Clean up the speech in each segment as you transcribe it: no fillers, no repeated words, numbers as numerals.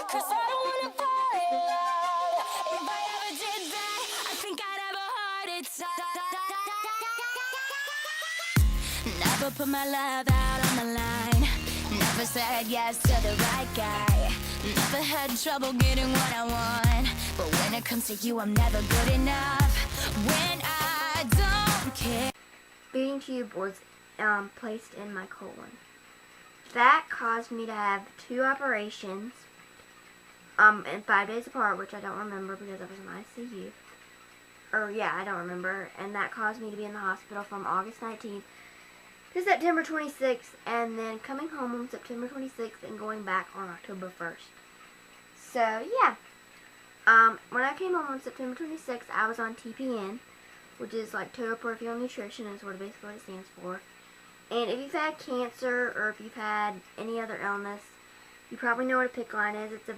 'cause I don't wanna fall in love. If I ever did that, I think I'd have a heart attack. Never put my love out on the line. Never said yes to the right guy. Never had trouble getting what I want. But when it comes to you, I'm never good enough. When I don't care. Feeding tube was placed in my colon. That caused me to have 2 operations and 5 days apart, which I don't remember because I was in ICU. Or yeah, I don't remember. And that caused me to be in the hospital from August 19th to September 26th, and then coming home on September 26th and going back on October 1st. So yeah, when I came home on September 26th, I was on TPN, which is like total peripheral nutrition, is what it basically stands for. And if you've had cancer or if you've had any other illness, you probably know what a PICC line is. It's a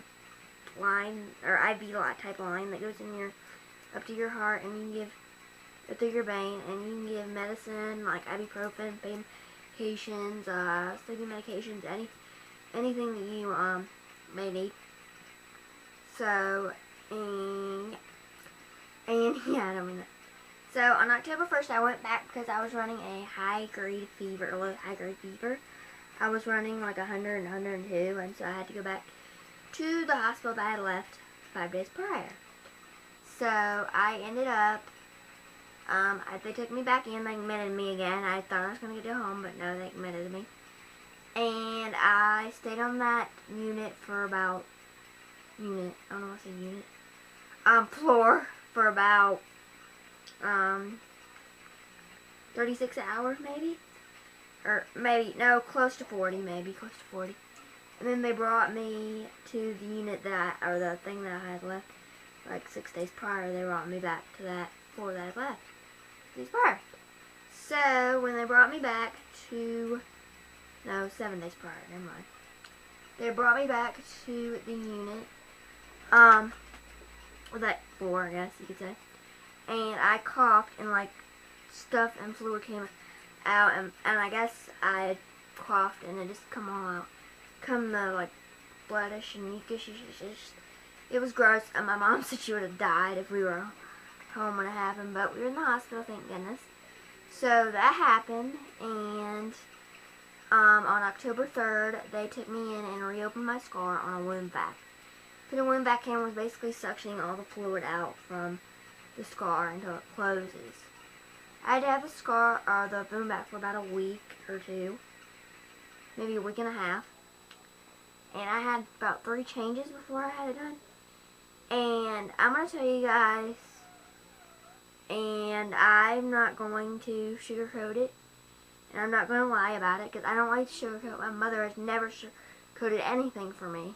line or IV type line that goes in your up to your heart, and you can give it through your vein, and you can give medicine like ibuprofen, pain medications, sleeping medications, anything that you may need. So and yeah, I don't mean that. So on October 1st, I went back because I was running a high-grade fever. I was running like 100 and 102, and so I had to go back to the hospital that I had left 5 days prior. So I ended up, they took me back in, they admitted me again. I thought I was going to go home, but no, they admitted me. And I stayed on that unit for about, floor for about 36 hours maybe, or maybe, no, close to 40 maybe, close to 40. And then they brought me to the unit or the thing that I had left like 6 days prior. They brought me back to that floor that I had left 6 days prior. So when they brought me back to, 7 days prior, never mind. They brought me back to the unit, or that floor, I guess you could say. And I coughed, and like stuff and fluid came out, and I guess I coughed, and it just come all out, like bloodish and mucus. It was gross, and my mom said she would have died if we were home when it happened, but we were in the hospital, thank goodness. So that happened, and on October 3rd, they took me in and reopened my scar on a wound vac. Putting a wound vac in was basically suctioning all the fluid out from the scar until it closes. I had to have the scar or the wound vac for about a week or 2, maybe a week and a half. And I had about 3 changes before I had it done. And I'm going to tell you guys, and I'm not going to sugarcoat it, and I'm not going to lie about it, because I don't like to sugarcoat. My mother has never sugarcoated anything for me.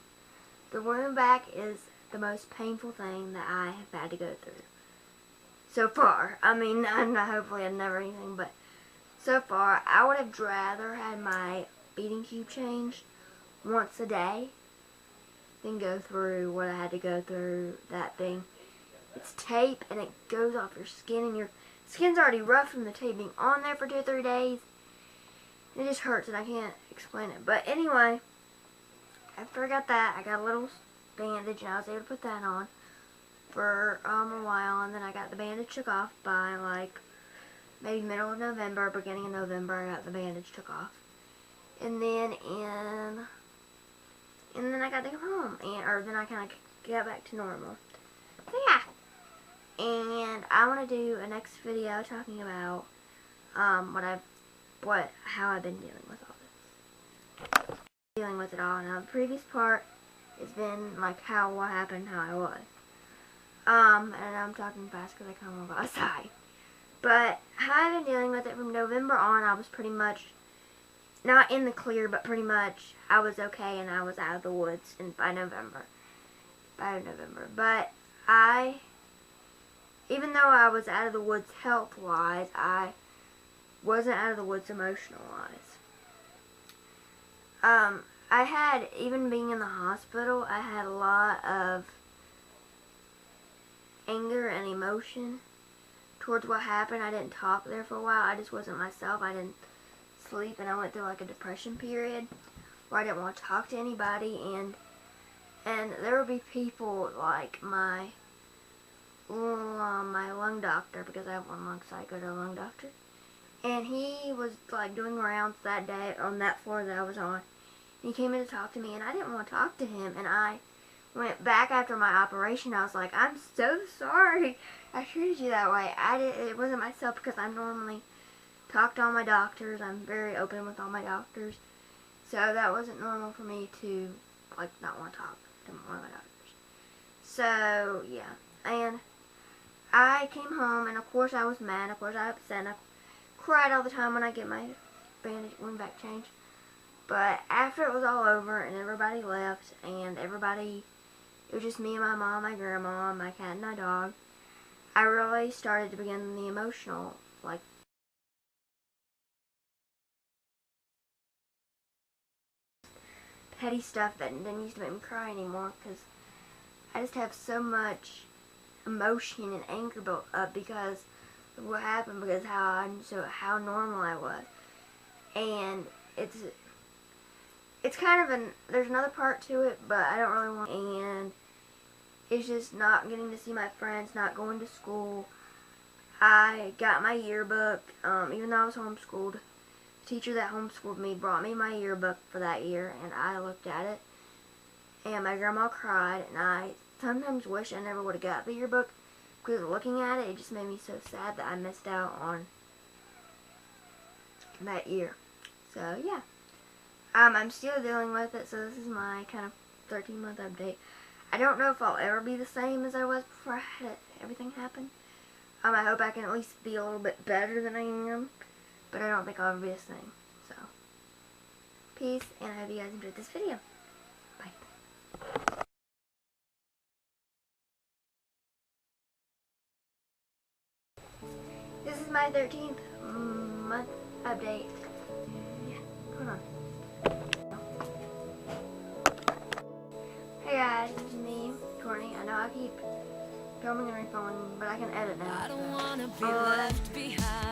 The wound vac is the most painful thing that I have had to go through. So far. I mean, hopefully I've never anything, but so far, I would have rather had my feeding tube changed once a day than go through what I had to go through, that thing. It's tape, and it goes off your skin, and your skin's already rough from the tape being on there for 2 or 3 days. It just hurts, and I can't explain it. But anyway, after I got that, I got a little bandage, and I was able to put that on for a while, and then I got the bandage took off by like maybe middle of November, beginning of November. I got the bandage took off, and then I got to come home, or then I kind of got back to normal. So yeah, and I want to do a next video talking about how I've been dealing with all this, dealing with it all. Now the previous part has been like what happened, how I was. And I'm talking fast because I come over outside. But how I've been dealing with it from November on, I was pretty much not in the clear, but pretty much I was okay, and I was out of the woods by November. But even though I was out of the woods health-wise, I wasn't out of the woods emotional-wise. I had, even being in the hospital, I had a lot of anger and emotion towards what happened. I didn't talk there for a while. I just wasn't myself. I didn't sleep, and I went through like a depression period where I didn't want to talk to anybody, and And there would be people like my lung doctor, because I have one lung, so I go to a lung doctor. And he was like doing rounds that day on that floor that I was on. And he came in to talk to me, and I didn't want to talk to him. And I went back after my operation. I was like, I'm so sorry I treated you that way. It wasn't myself, because I normally talk to all my doctors. I'm very open with all my doctors. So that wasn't normal for me to like not want to talk to one of my doctors. So yeah, and I came home, and of course I was mad. Of course I was upset. And I cried all the time when I get my bandage wound back changed. But after it was all over and everybody left, and it was just me and my mom, my grandma, my cat, and my dog, I really started to begin the emotional, like, petty stuff that didn't used to make me cry anymore, because I just have so much emotion and anger built up because of what happened, because how normal I was. And it's kind of there's another part to it, but I don't really want, and it's just not getting to see my friends, not going to school. I got my yearbook, even though I was homeschooled. The teacher that homeschooled me brought me my yearbook for that year, and I looked at it, and my grandma cried, and I sometimes wish I never would have got the yearbook, because looking at it, it just made me so sad that I missed out on that year. So yeah, I'm still dealing with it, so this is my kind of 13-month update. I don't know if I'll ever be the same as I was before I had everything happen. I hope I can at least be a little bit better than I am, but I don't think I'll ever be the same. So, peace, and I hope you guys enjoyed this video. Bye. This is my 13th month update. Yeah, hold on. Hey guys, this is me, Courtney. I know I keep filming and refilming, but I can edit now. I don't wanna be left behind.